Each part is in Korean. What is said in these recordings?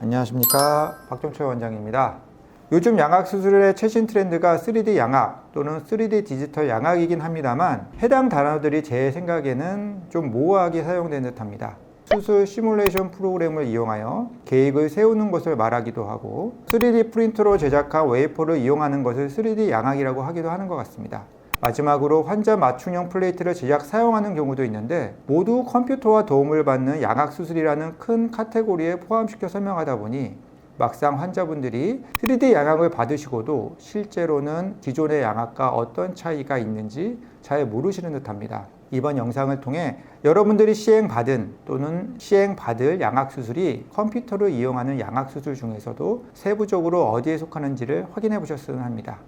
안녕하십니까, 박종철 원장입니다. 요즘 양악 수술의 최신 트렌드가 3D 양악 또는 3D 디지털 양악이긴 합니다만 해당 단어들이 제 생각에는 좀 모호하게 사용된 듯합니다. 수술 시뮬레이션 프로그램을 이용하여 계획을 세우는 것을 말하기도 하고 3D 프린터로 제작한 웨이퍼를 이용하는 것을 3D 양악이라고 하기도 하는 것 같습니다. 마지막으로 환자 맞춤형 플레이트를 제작 사용하는 경우도 있는데 모두 컴퓨터와 도움을 받는 양악 수술이라는 큰 카테고리에 포함시켜 설명하다 보니 막상 환자분들이 3D 양악을 받으시고도 실제로는 기존의 양악과 어떤 차이가 있는지 잘 모르시는 듯합니다. 이번 영상을 통해 여러분들이 시행받은 또는 시행받을 양악 수술이 컴퓨터를 이용하는 양악 수술 중에서도 세부적으로 어디에 속하는지를 확인해 보셨으면 합니다.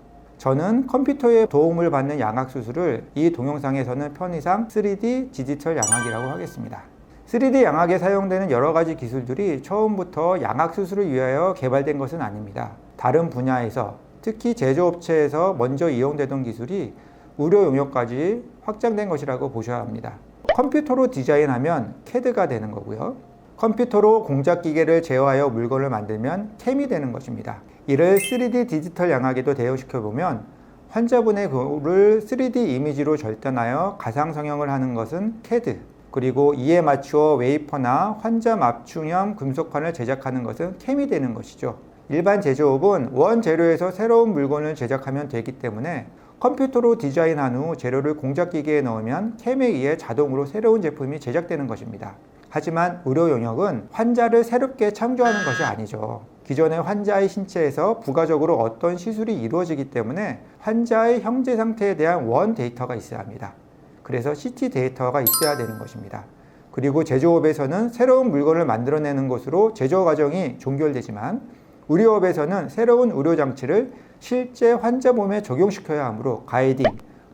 저는 컴퓨터의 도움을 받는 양악 수술을 이 동영상에서는 편의상 3D 디지털 양악이라고 하겠습니다. 3D 양악에 사용되는 여러 가지 기술들이 처음부터 양악 수술을 위하여 개발된 것은 아닙니다. 다른 분야에서, 특히 제조업체에서 먼저 이용되던 기술이 의료 용역까지 확장된 것이라고 보셔야 합니다. 컴퓨터로 디자인하면 CAD가 되는 거고요. 컴퓨터로 공작 기계를 제어하여 물건을 만들면 CAM이 되는 것입니다. 이를 3D 디지털 양악에도 대응시켜보면 환자분의 거울을 3D 이미지로 절단하여 가상 성형을 하는 것은 CAD, 그리고 이에 맞추어 웨이퍼나 환자 맞춤형 금속판을 제작하는 것은 CAM이 되는 것이죠. 일반 제조업은 원재료에서 새로운 물건을 제작하면 되기 때문에 컴퓨터로 디자인한 후 재료를 공작 기계에 넣으면 CAM에 의해 자동으로 새로운 제품이 제작되는 것입니다. 하지만 의료 영역은 환자를 새롭게 창조하는 것이 아니죠. 기존의 환자의 신체에서 부가적으로 어떤 시술이 이루어지기 때문에 환자의 형제 상태에 대한 원 데이터가 있어야 합니다. 그래서 CT 데이터가 있어야 되는 것입니다. 그리고 제조업에서는 새로운 물건을 만들어내는 것으로 제조 과정이 종결되지만 의료업에서는 새로운 의료장치를 실제 환자 몸에 적용시켜야 하므로 가이딩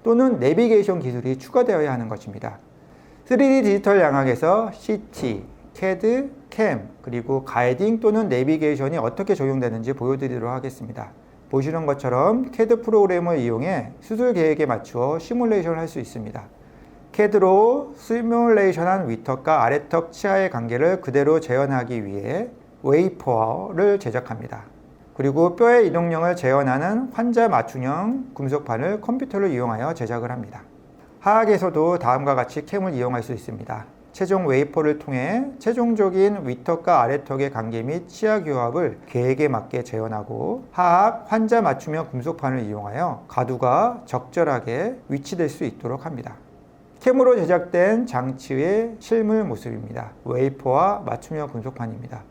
또는 내비게이션 기술이 추가되어야 하는 것입니다. 3D 디지털 양악에서 CT, CAD, CAM, 그리고 가이딩 또는 내비게이션이 어떻게 적용되는지 보여드리도록 하겠습니다. 보시는 것처럼 CAD 프로그램을 이용해 수술 계획에 맞추어 시뮬레이션을 할 수 있습니다. CAD로 시뮬레이션한 위턱과 아래턱 치아의 관계를 그대로 재현하기 위해 웨이퍼를 제작합니다. 그리고 뼈의 이동령을 재현하는 환자 맞춤형 금속판을 컴퓨터를 이용하여 제작을 합니다. 하악에서도 다음과 같이 CAM을 이용할 수 있습니다. 최종 웨이퍼를 통해 최종적인 위턱과 아래턱의 관계 및 치아 교합을 계획에 맞게 재현하고 하악 환자 맞춤형 금속판을 이용하여 가두가 적절하게 위치될 수 있도록 합니다. CAM으로 제작된 장치의 실물 모습입니다. 웨이퍼와 맞춤형 금속판입니다.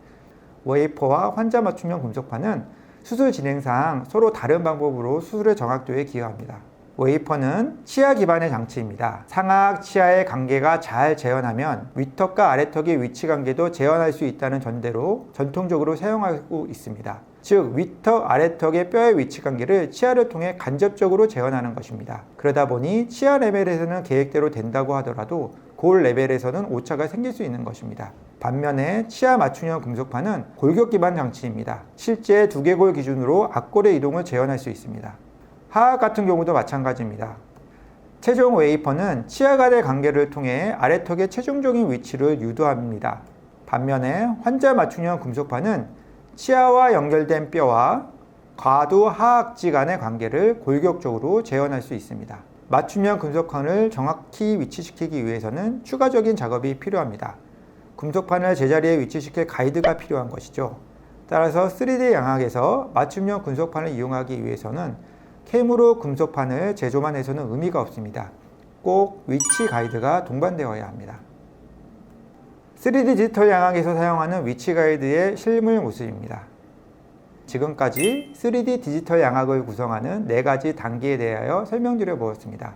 웨이퍼와 환자 맞춤형 금속판은 수술 진행상 서로 다른 방법으로 수술의 정확도에 기여합니다. 웨이퍼는 치아 기반의 장치입니다. 상악 치아의 관계가 잘 재현하면 위턱과 아래턱의 위치 관계도 재현할 수 있다는 전제로 전통적으로 사용하고 있습니다. 즉 위턱, 아래턱의 뼈의 위치 관계를 치아를 통해 간접적으로 재현하는 것입니다. 그러다 보니 치아 레벨에서는 계획대로 된다고 하더라도 골 레벨에서는 오차가 생길 수 있는 것입니다. 반면에 치아 맞춤형 금속판은 골격 기반 장치입니다. 실제 두개골 기준으로 앞골의 이동을 재현할 수 있습니다. 하악 같은 경우도 마찬가지입니다. 최종 웨이퍼는 치아 간의 관계를 통해 아래턱의 최종적인 위치를 유도합니다. 반면에 환자 맞춤형 금속판은 치아와 연결된 뼈와 과두 하악지 간의 관계를 골격적으로 재현할 수 있습니다. 맞춤형 금속판을 정확히 위치시키기 위해서는 추가적인 작업이 필요합니다. 금속판을 제자리에 위치시킬 가이드가 필요한 것이죠. 따라서 3D 양악에서 맞춤형 금속판을 이용하기 위해서는 CAM으로 금속판을 제조만 해서는 의미가 없습니다. 꼭 위치 가이드가 동반되어야 합니다. 3D 디지털 양악에서 사용하는 위치 가이드의 실물 모습입니다. 지금까지 3D 디지털 양악을 구성하는 4가지 단계에 대하여 설명드려 보았습니다.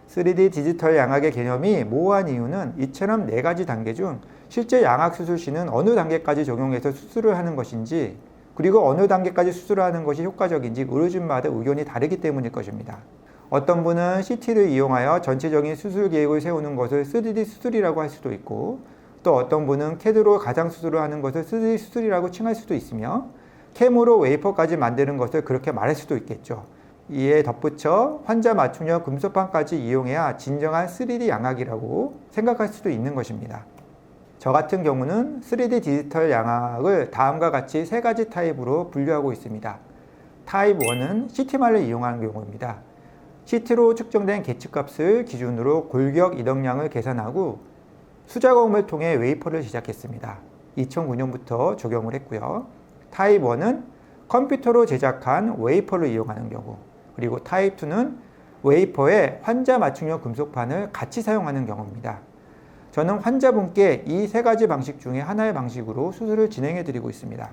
3D 디지털 양악의 개념이 모호한 이유는 이처럼 4가지 단계 중 실제 양악 수술 시는 어느 단계까지 적용해서 수술을 하는 것인지 그리고 어느 단계까지 수술을 하는 것이 효과적인지 의료진마다 의견이 다르기 때문일 것입니다. 어떤 분은 CT를 이용하여 전체적인 수술 계획을 세우는 것을 3D 수술이라고 할 수도 있고 또 어떤 분은 CAD로 가상 수술을 하는 것을 3D 수술이라고 칭할 수도 있으며 CAM으로 웨이퍼까지 만드는 것을 그렇게 말할 수도 있겠죠. 이에 덧붙여 환자 맞춤형 금속판까지 이용해야 진정한 3D 양악이라고 생각할 수도 있는 것입니다. 저 같은 경우는 3D 디지털 양악을 다음과 같이 세 가지 타입으로 분류하고 있습니다. 타입 1은 CT만을 이용하는 경우입니다. CT로 측정된 계측값을 기준으로 골격 이동량을 계산하고 수작업을 통해 웨이퍼를 시작했습니다. 2009년부터 적용을 했고요. 타입 1은 컴퓨터로 제작한 웨이퍼를 이용하는 경우, 그리고 타입 2는 웨이퍼에 환자 맞춤형 금속판을 같이 사용하는 경우입니다. 저는 환자분께 이 세 가지 방식 중에 하나의 방식으로 수술을 진행해 드리고 있습니다.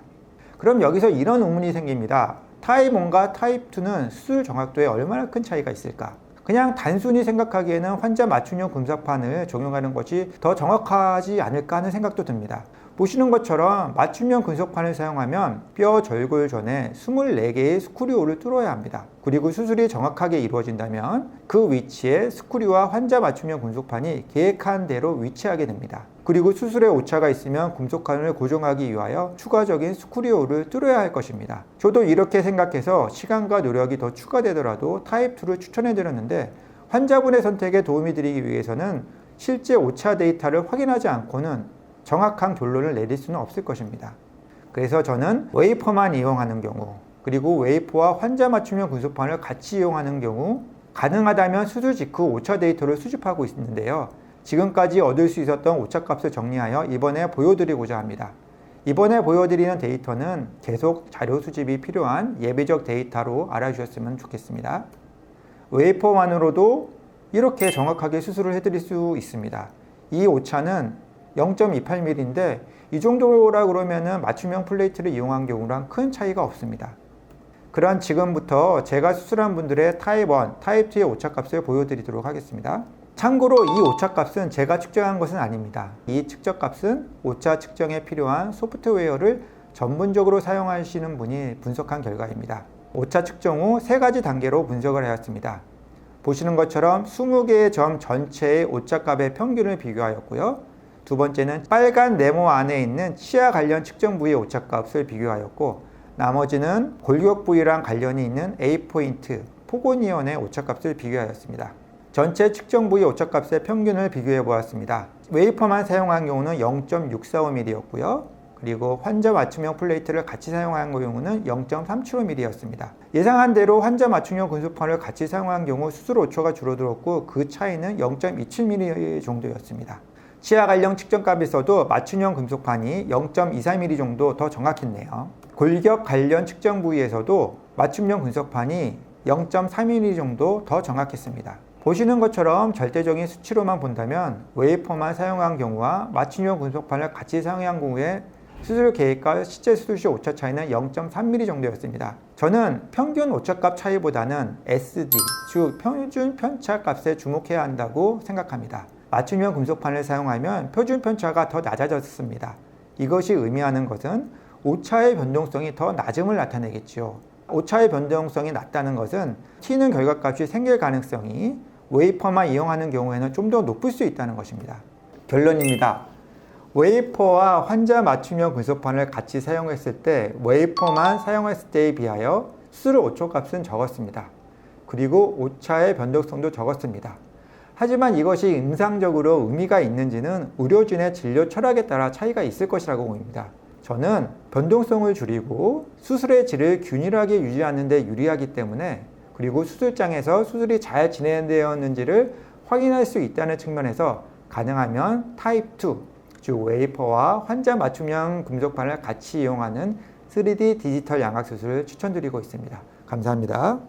그럼 여기서 이런 의문이 생깁니다. 타입 1과 타입 2는 수술 정확도에 얼마나 큰 차이가 있을까? 그냥 단순히 생각하기에는 환자 맞춤형 금속판을 적용하는 것이 더 정확하지 않을까 하는 생각도 듭니다. 보시는 것처럼 맞춤형 금속판을 사용하면 뼈 절골 전에 24개의 스크류홀을 뚫어야 합니다. 그리고 수술이 정확하게 이루어진다면 그 위치에 스크류와 환자 맞춤형 금속판이 계획한 대로 위치하게 됩니다. 그리고 수술에 오차가 있으면 금속판을 고정하기 위하여 추가적인 스크류홀을 뚫어야 할 것입니다. 저도 이렇게 생각해서 시간과 노력이 더 추가되더라도 타입 2를 추천해 드렸는데, 환자분의 선택에 도움이 드리기 위해서는 실제 오차 데이터를 확인하지 않고는 정확한 결론을 내릴 수는 없을 것입니다. 그래서 저는 웨이퍼만 이용하는 경우, 그리고 웨이퍼와 환자 맞춤형 금속판을 같이 이용하는 경우, 가능하다면 수술 직후 오차 데이터를 수집하고 있는데요. 지금까지 얻을 수 있었던 오차값을 정리하여 이번에 보여드리고자 합니다. 이번에 보여드리는 데이터는 계속 자료 수집이 필요한 예비적 데이터로 알아주셨으면 좋겠습니다. 웨이퍼만으로도 이렇게 정확하게 수술을 해드릴 수 있습니다. 이 오차는 0.28mm인데 이 정도라 그러면은 맞춤형 플레이트를 이용한 경우랑 큰 차이가 없습니다. 그럼 지금부터 제가 수술한 분들의 타입 1, 타입 2의 오차값을 보여드리도록 하겠습니다. 참고로 이 오차값은 제가 측정한 것은 아닙니다. 이 측정값은 오차 측정에 필요한 소프트웨어를 전문적으로 사용하시는 분이 분석한 결과입니다. 오차 측정 후 세 가지 단계로 분석을 하였습니다. 보시는 것처럼 20개의 점 전체의 오차값의 평균을 비교하였고요. 두 번째는 빨간 네모 안에 있는 치아 관련 측정 부위의 오차값을 비교하였고, 나머지는 골격 부위랑 관련이 있는 A포인트, 포고니언의 오차값을 비교하였습니다. 전체 측정 부위 오차값의 평균을 비교해 보았습니다. 웨이퍼만 사용한 경우는 0.645mm였고요. 그리고 환자 맞춤형 플레이트를 같이 사용한 경우는 0.375mm였습니다. 예상한 대로 환자 맞춤형 금속판을 같이 사용한 경우 수술 오차가 줄어들었고, 그 차이는 0.27mm 정도였습니다. 치아 관련 측정값에서도 맞춤형 금속판이 0.23mm 정도 더 정확했네요. 골격 관련 측정 부위에서도 맞춤형 금속판이 0.3mm 정도 더 정확했습니다. 보시는 것처럼 절대적인 수치로만 본다면 웨이퍼만 사용한 경우와 맞춤형 금속판을 같이 사용한 경우에 수술 계획과 실제 수술 시 오차 차이는 0.3mm 정도였습니다. 저는 평균 오차값 차이보다는 SD, 즉 표준 편차 값에 주목해야 한다고 생각합니다. 맞춤형 금속판을 사용하면 표준 편차가 더 낮아졌습니다. 이것이 의미하는 것은 오차의 변동성이 더 낮음을 나타내겠지요. 오차의 변동성이 낮다는 것은 튀는 결과값이 생길 가능성이 웨이퍼만 이용하는 경우에는 좀 더 높을 수 있다는 것입니다. 결론입니다. 웨이퍼와 환자 맞춤형 금속판을 같이 사용했을 때 웨이퍼만 사용했을 때에 비하여 수술 오차값은 적었습니다. 그리고 오차의 변동성도 적었습니다. 하지만 이것이 임상적으로 의미가 있는지는 의료진의 진료 철학에 따라 차이가 있을 것이라고 봅니다. 저는 변동성을 줄이고 수술의 질을 균일하게 유지하는 데 유리하기 때문에, 그리고 수술장에서 수술이 잘 진행되었는지를 확인할 수 있다는 측면에서 가능하면 타입 2, 즉 웨이퍼와 환자 맞춤형 금속판을 같이 이용하는 3D 디지털 양악 수술을 추천드리고 있습니다. 감사합니다.